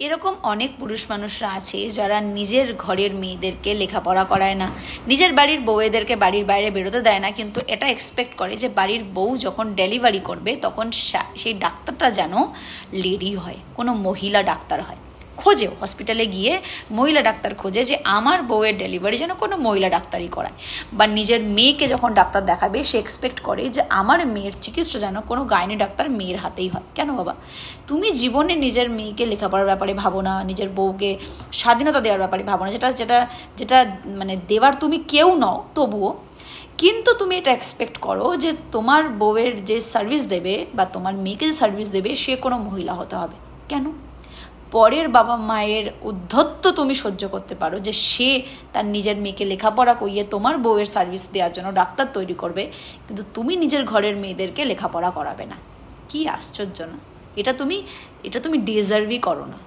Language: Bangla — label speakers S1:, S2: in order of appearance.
S1: এরকম অনেক পুরুষ মানুষরা আছে যারা নিজের ঘরের মেয়েদেরকে লেখাপড়া করায় না, নিজের বাড়ির বউয়েদেরকে বাড়ির বাইরে বেরোতে দেয় না, কিন্তু এটা এক্সপেক্ট করে যে বাড়ির বউ যখন ডেলিভারি করবে তখন সেই ডাক্তারটা যেন লেডি হয়, কোনো মহিলা ডাক্তার হয়। খোঁজেও, হসপিটালে গিয়ে মহিলা ডাক্তার খোঁজে যে আমার বউয়ের ডেলিভারি যেন কোনো মহিলা ডাক্তারই করায়। বা নিজের মেয়েকে যখন ডাক্তার দেখাবে সে এক্সপেক্ট করে যে আমার মেয়ের চিকিৎসা যেন কোনো গাইনি ডাক্তার মেয়ের হাতেই হয়। কেন বাবা? তুমি জীবনে নিজের মেয়েকে লেখাপড়ার ব্যাপারে ভাবো না, নিজের বউকে স্বাধীনতা দেওয়ার ব্যাপারে ভাবো না, যেটা যেটা যেটা মানে দেওয়ার তুমি কেউ নও তবুও, কিন্তু তুমি এটা এক্সপেক্ট করো যে তোমার বউয়ের যে সার্ভিস দেবে বা তোমার মেয়েকে যে সার্ভিস দেবে সে কোনো মহিলা হতে হবে। কেন? পরের বাবা মায়ের উদ্ধত্ত তুমি সহ্য করতে পারো যে সে তার নিজের মেয়েকে লেখাপড়া করিয়ে তোমার বউয়ের সার্ভিস দেওয়ার জন্য ডাক্তার তৈরি করবে, কিন্তু তুমি নিজের ঘরের মেয়েদেরকে লেখাপড়া করাবে না। কি আশ্চর্য না? এটা তুমি ডিজার্ভই করো না।